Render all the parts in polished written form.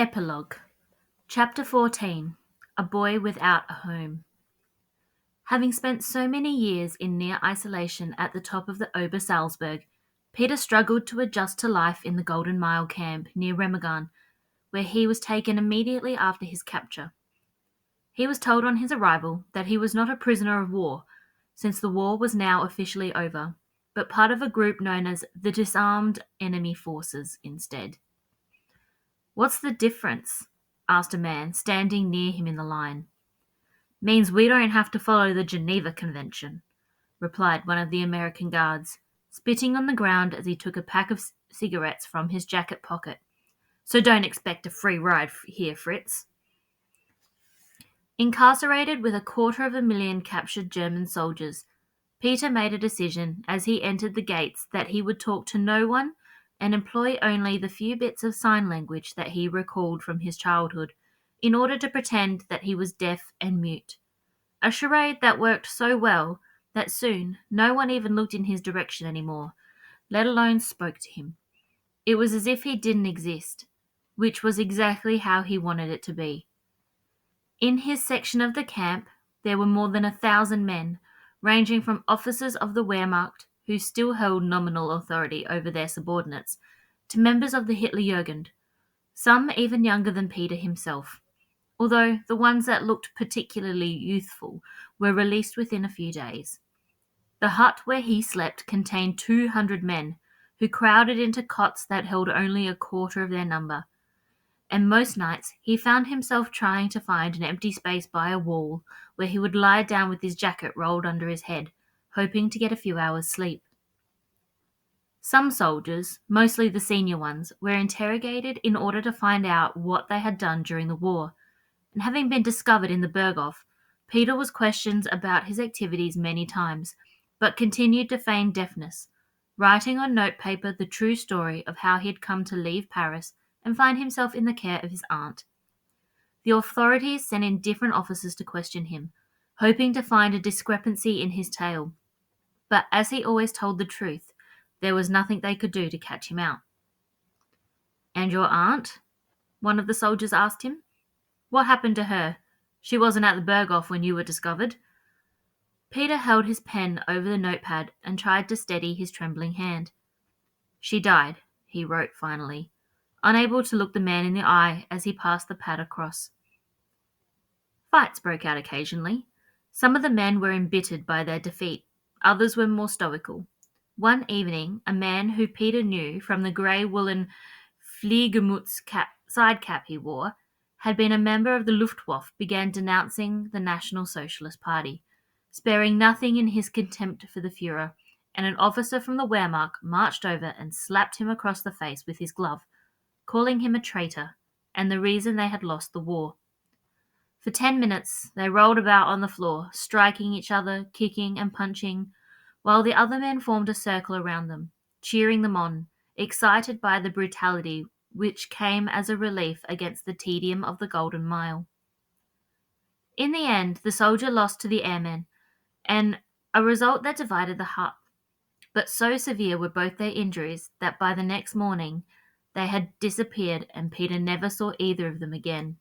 Epilogue. Chapter 14. A Boy Without a Home. Having spent so many years in near isolation at the top of the Ober Salzberg, Peter struggled to adjust to life in the Golden Mile camp near Remagen, where he was taken immediately after his capture. He was told on his arrival that he was not a prisoner of war, since the war was now officially over, but part of a group known as the Disarmed Enemy Forces instead. "What's the difference?" asked a man standing near him in the line. "Means we don't have to follow the Geneva Convention," replied one of the American guards, spitting on the ground as he took a pack of cigarettes from his jacket pocket. "So don't expect a free ride here, Fritz." Incarcerated with 250,000 captured German soldiers, Peter made a decision as he entered the gates that he would talk to no one and employ only the few bits of sign language that he recalled from his childhood, in order to pretend that he was deaf and mute. A charade that worked so well that soon no one even looked in his direction anymore, let alone spoke to him. It was as if he didn't exist, which was exactly how he wanted it to be. In his section of the camp, there were more than 1,000 men, ranging from officers of the Wehrmacht, who still held nominal authority over their subordinates, to members of the Hitlerjugend, some even younger than Peter himself, although the ones that looked particularly youthful were released within a few days. The hut where he slept contained 200 men, who crowded into cots that held only a quarter of their number, and most nights he found himself trying to find an empty space by a wall where he would lie down with his jacket rolled under his head, hoping to get a few hours' sleep. Some soldiers, mostly the senior ones, were interrogated in order to find out what they had done during the war, and having been discovered in the Berghof, Peter was questioned about his activities many times, but continued to feign deafness, writing on notepaper the true story of how he had come to leave Paris and find himself in the care of his aunt. The authorities sent in different officers to question him, hoping to find a discrepancy in his tale, but as he always told the truth, there was nothing they could do to catch him out. "And your aunt?" one of the soldiers asked him. "What happened to her? She wasn't at the Berghof when you were discovered." Peter held his pen over the notepad and tried to steady his trembling hand. "She died," he wrote finally, unable to look the man in the eye as he passed the pad across. Fights broke out occasionally. Some of the men were embittered by their defeat, others were more stoical. One evening, a man who Peter knew from the grey woolen Fliegermütz side cap he wore, had been a member of the Luftwaffe, began denouncing the National Socialist Party, sparing nothing in his contempt for the Führer, and an officer from the Wehrmacht marched over and slapped him across the face with his glove, calling him a traitor, and the reason they had lost the war. For 10 minutes, they rolled about on the floor, striking each other, kicking and punching, while the other men formed a circle around them, cheering them on, excited by the brutality which came as a relief against the tedium of the Golden Mile. In the end, the soldier lost to the airmen, and a result that divided the hut. But so severe were both their injuries that by the next morning they had disappeared, and Peter never saw either of them again.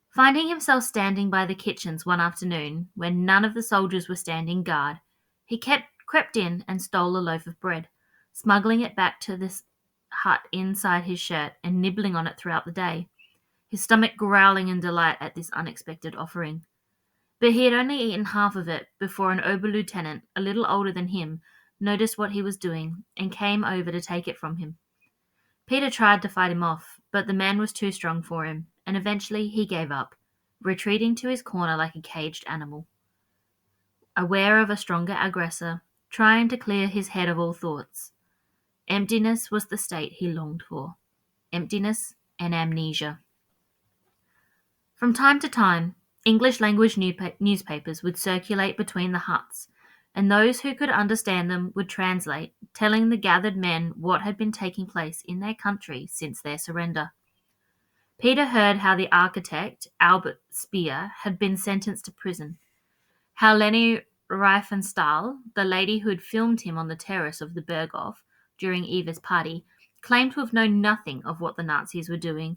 Finding himself standing by the kitchens one afternoon, when none of the soldiers were standing guard, he crept in and stole a loaf of bread, smuggling it back to this hut inside his shirt and nibbling on it throughout the day, his stomach growling in delight at this unexpected offering. But he had only eaten half of it before an Oberlieutenant, a little older than him, noticed what he was doing and came over to take it from him. Peter tried to fight him off, but the man was too strong for him, and eventually he gave up, retreating to his corner like a caged animal. Aware of a stronger aggressor, trying to clear his head of all thoughts. Emptiness was the state he longed for. Emptiness and amnesia. From time to time, English-language newspapers would circulate between the huts, and those who could understand them would translate, telling the gathered men what had been taking place in their country since their surrender. Peter heard how the architect, Albert Speer, had been sentenced to prison, how Leni Riefenstahl, the lady who had filmed him on the terrace of the Berghof during Eva's party, claimed to have known nothing of what the Nazis were doing,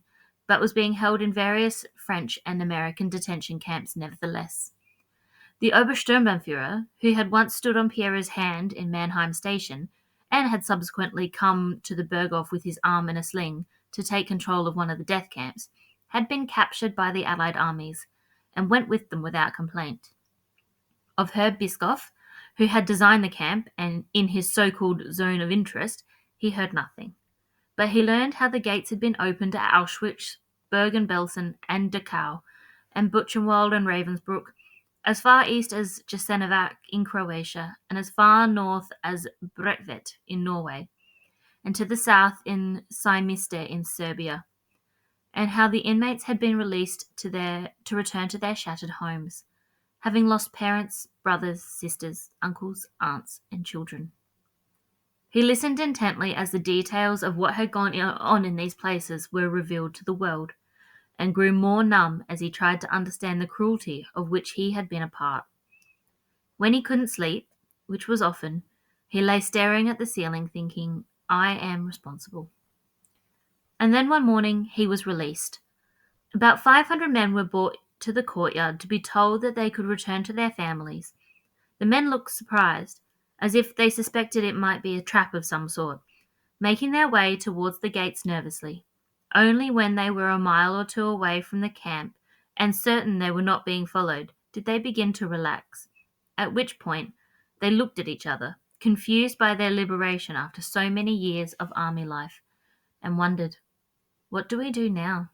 but was being held in various French and American detention camps nevertheless. The Obersturmbannführer, who had once stood on Pierre's hand in Mannheim Station, and had subsequently come to the Berghof with his arm in a sling to take control of one of the death camps, had been captured by the Allied armies, and went with them without complaint. Of Herr Bischoff, who had designed the camp and in his so-called zone of interest, he heard nothing. But he learned how the gates had been opened to Auschwitz, Bergen-Belsen, and Dachau, and Buchenwald and Ravensbrück, as far east as Jasenovac in Croatia, and as far north as Bredtvet in Norway, and to the south in Siemiste in Serbia, and how the inmates had been released to return to their shattered homes, having lost parents, brothers, sisters, uncles, aunts, and children. He listened intently as the details of what had gone on in these places were revealed to the world, and grew more numb as he tried to understand the cruelty of which he had been a part. When he couldn't sleep, which was often, he lay staring at the ceiling thinking, I am responsible. And then one morning he was released. About 500 men were brought to the courtyard to be told that they could return to their families. The men looked surprised, as if they suspected it might be a trap of some sort, making their way towards the gates nervously. Only when they were a mile or two away from the camp, and certain they were not being followed, did they begin to relax, at which point they looked at each other, confused by their liberation after so many years of army life, and wondered, what do we do now?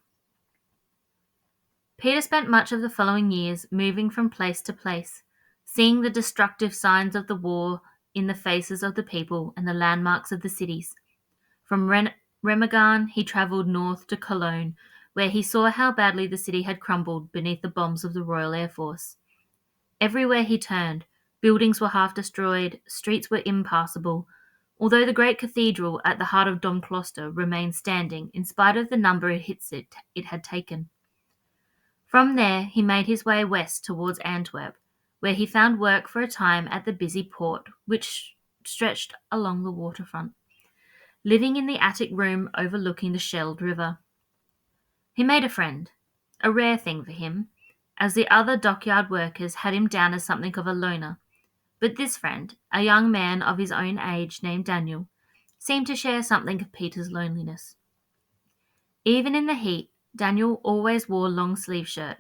Peter spent much of the following years moving from place to place, seeing the destructive signs of the war in the faces of the people and the landmarks of the cities. From Remagen he travelled north to Cologne, where he saw how badly the city had crumbled beneath the bombs of the Royal Air Force. Everywhere he turned, buildings were half destroyed, streets were impassable, although the great cathedral at the heart of Domkloster remained standing in spite of the number of hits it had taken. From there he made his way west towards Antwerp, where he found work for a time at the busy port which stretched along the waterfront, living in the attic room overlooking the Scheldt River. He made a friend, a rare thing for him, as the other dockyard workers had him down as something of a loner. But this friend, a young man of his own age named Daniel, seemed to share something of Peter's loneliness. Even in the heat, Daniel always wore a long-sleeve shirt,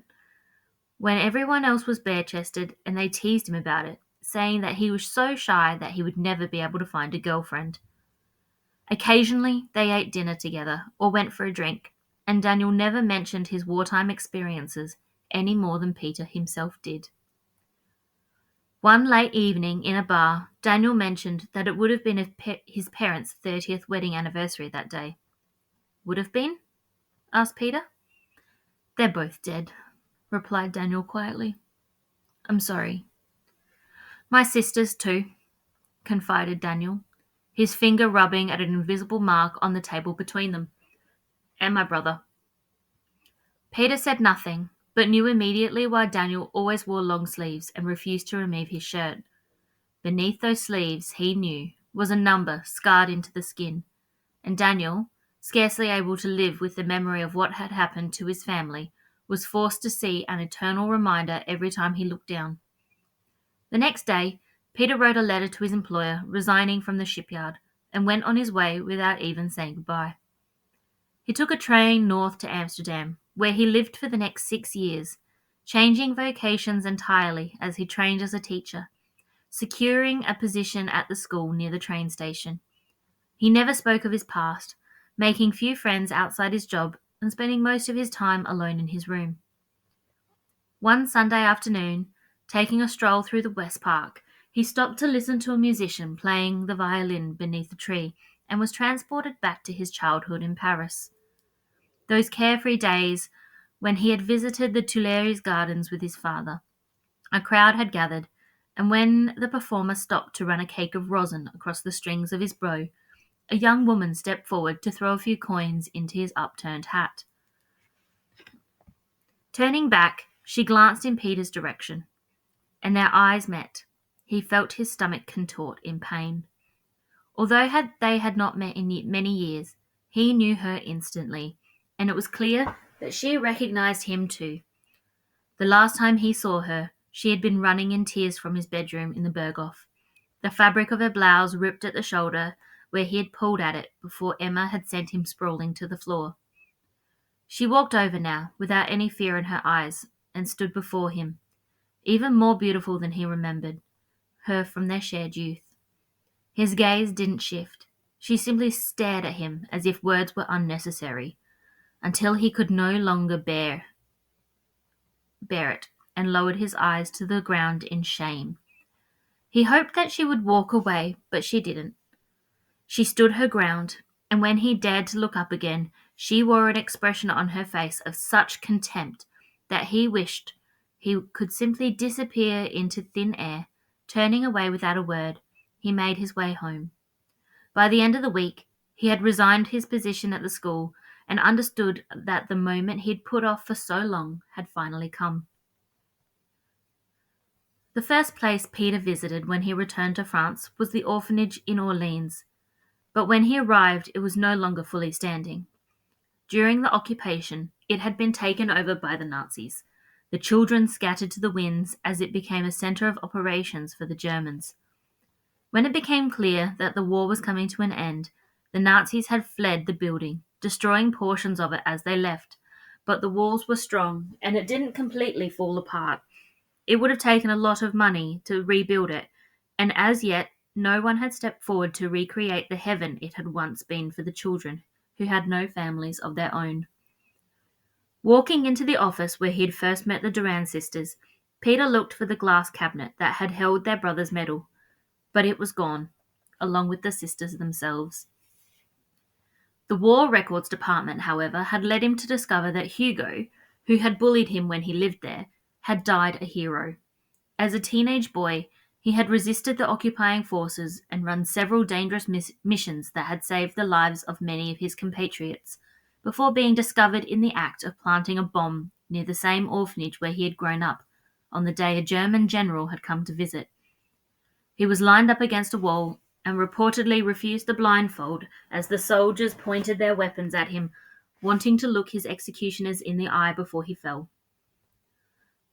when everyone else was bare-chested, and they teased him about it, saying that he was so shy that he would never be able to find a girlfriend. Occasionally, they ate dinner together or went for a drink, and Daniel never mentioned his wartime experiences any more than Peter himself did. One late evening in a bar, Daniel mentioned that it would have been his parents' 30th wedding anniversary that day. Would have been? Asked Peter. They're both dead, replied Daniel quietly. I'm sorry. My sisters too, confided Daniel, his finger rubbing at an invisible mark on the table between them. And my brother. Peter said nothing, but knew immediately why Daniel always wore long sleeves and refused to remove his shirt. Beneath those sleeves, he knew, was a number scarred into the skin, and Daniel, scarcely able to live with the memory of what had happened to his family, was forced to see an eternal reminder every time he looked down. The next day, Peter wrote a letter to his employer, resigning from the shipyard, and went on his way without even saying goodbye. He took a train north to Amsterdam, where he lived for the next 6 years, changing vocations entirely as he trained as a teacher, securing a position at the school near the train station. He never spoke of his past, making few friends outside his job and spending most of his time alone in his room. One Sunday afternoon, taking a stroll through the West Park, he stopped to listen to a musician playing the violin beneath a tree and was transported back to his childhood in Paris. Those carefree days when he had visited the Tuileries Gardens with his father. A crowd had gathered, and when the performer stopped to run a cake of rosin across the strings of his bow, a young woman stepped forward to throw a few coins into his upturned hat. Turning back, she glanced in Peter's direction, and their eyes met. He felt his stomach contort in pain. Although they had not met in many years, he knew her instantly, and it was clear But she recognized him too. The last time he saw her, she had been running in tears from his bedroom in the Berghoff, the fabric of her blouse ripped at the shoulder where he had pulled at it before Emma had sent him sprawling to the floor. She walked over now, without any fear in her eyes, and stood before him, even more beautiful than he remembered her from their shared youth. His gaze didn't shift. She simply stared at him as if words were unnecessary, until he could no longer bear it, and lowered his eyes to the ground in shame. He hoped that she would walk away, but she didn't. She stood her ground, and when he dared to look up again, she wore an expression on her face of such contempt that he wished he could simply disappear into thin air. Turning away without a word, he made his way home. By the end of the week, he had resigned his position at the school and understood that the moment he'd put off for so long had finally come. The first place Peter visited when he returned to France was the orphanage in Orleans, but when he arrived it was no longer fully standing. During the occupation, it had been taken over by the Nazis, the children scattered to the winds as it became a centre of operations for the Germans. When it became clear that the war was coming to an end, the Nazis had fled the building, destroying portions of it as they left, but the walls were strong and it didn't completely fall apart. It would have taken a lot of money to rebuild it, and as yet, no one had stepped forward to recreate the heaven it had once been for the children who had no families of their own. Walking into the office where he had first met the Durand sisters, Peter looked for the glass cabinet that had held their brother's medal, but it was gone, along with the sisters themselves. The War Records Department, however, had led him to discover that Hugo, who had bullied him when he lived there, had died a hero. As a teenage boy, he had resisted the occupying forces and run several dangerous missions that had saved the lives of many of his compatriots, before being discovered in the act of planting a bomb near the same orphanage where he had grown up, on the day a German general had come to visit. He was lined up against a wall and reportedly refused the blindfold as the soldiers pointed their weapons at him, wanting to look his executioners in the eye before he fell.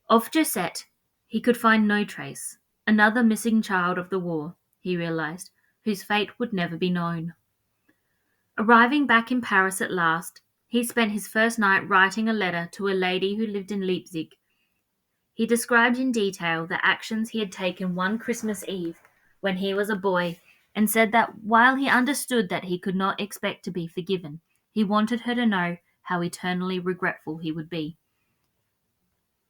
Of Josette, he could find no trace. Another missing child of the war, he realized, whose fate would never be known. Arriving back in Paris at last, he spent his first night writing a letter to a lady who lived in Leipzig. He described in detail the actions he had taken one Christmas Eve when he was a boy, and said that while he understood that he could not expect to be forgiven, he wanted her to know how eternally regretful he would be.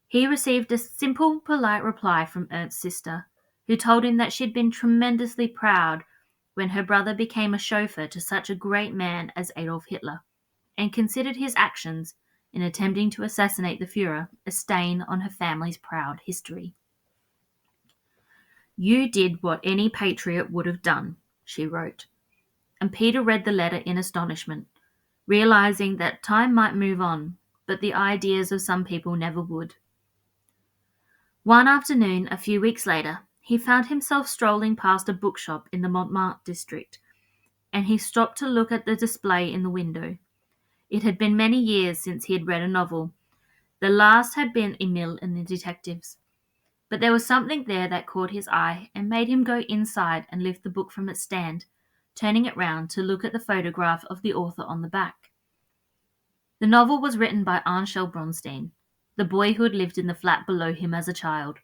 He received a simple, polite reply from Ernst's sister, who told him that she'd been tremendously proud when her brother became a chauffeur to such a great man as Adolf Hitler, and considered his actions in attempting to assassinate the Führer a stain on her family's proud history. "You did what any patriot would have done," she wrote, and Peter read the letter in astonishment, realizing that time might move on, but the ideas of some people never would. One afternoon, a few weeks later, he found himself strolling past a bookshop in the Montmartre district, and he stopped to look at the display in the window. It had been many years since he had read a novel. The last had been Emile and the Detectives. But there was something there that caught his eye and made him go inside and lift the book from its stand, turning it round to look at the photograph of the author on the back. The novel was written by Ansel Bronstein, the boy who had lived in the flat below him as a child.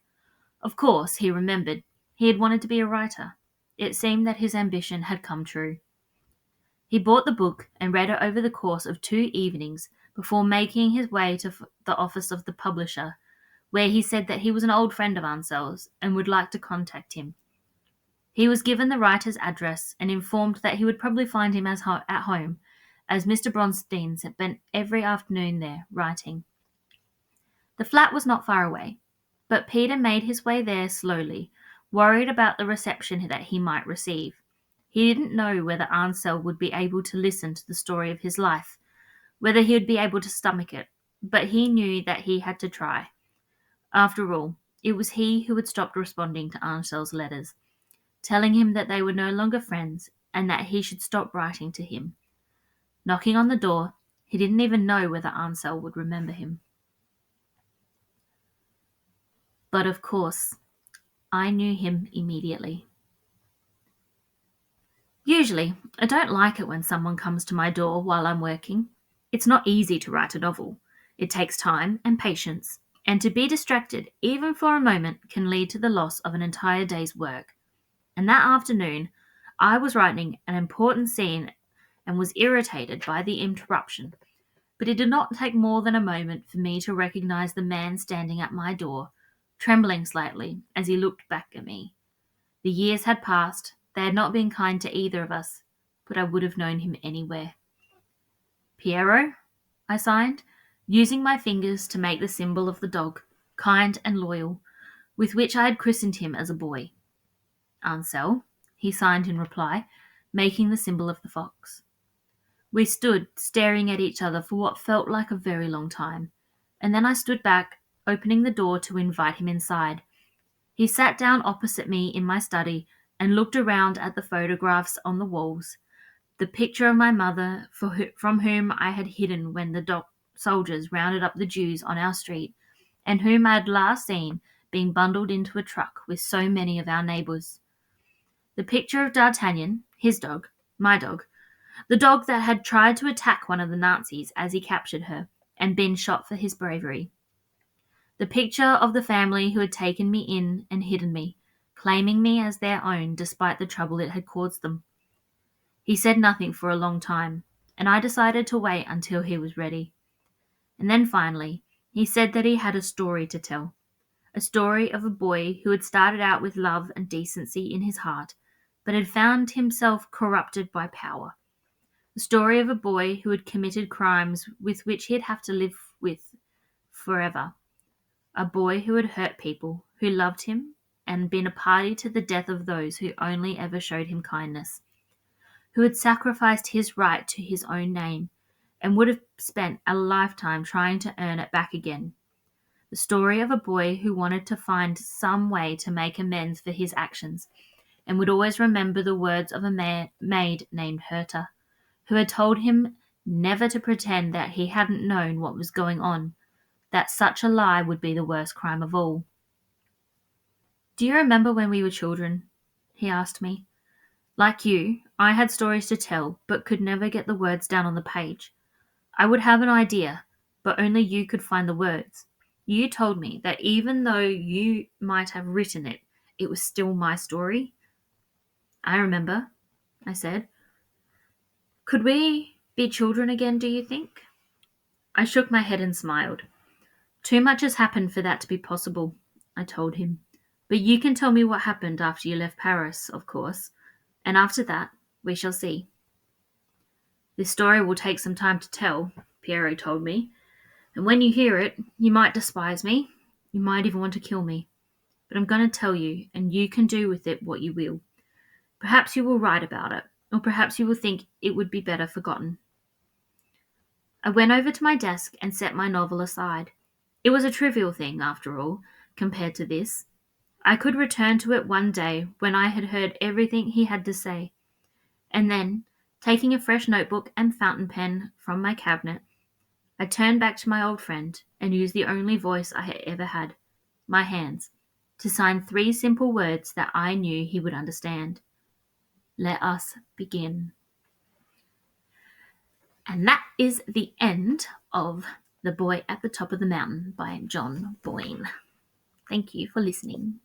Of course, he remembered, he had wanted to be a writer. It seemed that his ambition had come true. He bought the book and read it over the course of 2 evenings before making his way to the office of the publisher, where he said that he was an old friend of Ansel's and would like to contact him. He was given the writer's address and informed that he would probably find him at home, as Mr. Bronstein spent every afternoon there writing. The flat was not far away, but Peter made his way there slowly, worried about the reception that he might receive. He didn't know whether Ansel would be able to listen to the story of his life, whether he would be able to stomach it, but he knew that he had to try. After all, it was he who had stopped responding to Ansel's letters, telling him that they were no longer friends and that he should stop writing to him. Knocking on the door, He didn't even know whether Ansel would remember him. But of course, I knew him immediately. Usually, I don't like it when someone comes to my door while I'm working. It's not easy to write a novel. It takes time and patience, and to be distracted, even for a moment, can lead to the loss of an entire day's work. And that afternoon, I was writing an important scene and was irritated by the interruption. But it did not take more than a moment for me to recognize the man standing at my door, trembling slightly as he looked back at me. The years had passed. They had not been kind to either of us, but I would have known him anywhere. Piero, I signed, using my fingers to make the symbol of the dog, kind and loyal, with which I had christened him as a boy. Ansel, he signed in reply, making the symbol of the fox. We stood staring at each other for what felt like a very long time, and then I stood back, opening the door to invite him inside. He sat down opposite me in my study and looked around at the photographs on the walls, the picture of my mother from whom I had hidden when the soldiers rounded up the Jews on our street, and whom I had last seen being bundled into a truck with so many of our neighbours. The picture of D'Artagnan, his dog, my dog, the dog that had tried to attack one of the Nazis as he captured her and been shot for his bravery. The picture of the family who had taken me in and hidden me, claiming me as their own despite the trouble it had caused them. He said nothing for a long time, and I decided to wait until he was ready. And then finally, he said that he had a story to tell. A story of a boy who had started out with love and decency in his heart, but had found himself corrupted by power. The story of a boy who had committed crimes with which he'd have to live with forever. A boy who had hurt people, who loved him, and been a party to the death of those who only ever showed him kindness. Who had sacrificed his right to his own name, and would have spent a lifetime trying to earn it back again. The story of a boy who wanted to find some way to make amends for his actions, and would always remember the words of a maid named Herta, who had told him never to pretend that he hadn't known what was going on, that such a lie would be the worst crime of all. "Do you remember when we were children?" he asked me. "Like you, I had stories to tell, but could never get the words down on the page. I would have an idea, but only you could find the words. You told me that even though you might have written it, it was still my story." "I remember," I said. "Could we be children again, do you think?" I shook my head and smiled. "Too much has happened for that to be possible," I told him. "But you can tell me what happened after you left Paris, of course, and after that, we shall see." "This story will take some time to tell," Piero told me, "and when you hear it, you might despise me. You might even want to kill me. But I'm going to tell you, and you can do with it what you will. Perhaps you will write about it, or perhaps you will think it would be better forgotten." I went over to my desk and set my novel aside. It was a trivial thing, after all, compared to this. I could return to it one day when I had heard everything he had to say. And then, taking a fresh notebook and fountain pen from my cabinet, I turned back to my old friend and used the only voice I had ever had, my hands, to sign 3 simple words that I knew he would understand. Let us begin. And that is the end of The Boy at the Top of the Mountain by John Boyne. Thank you for listening.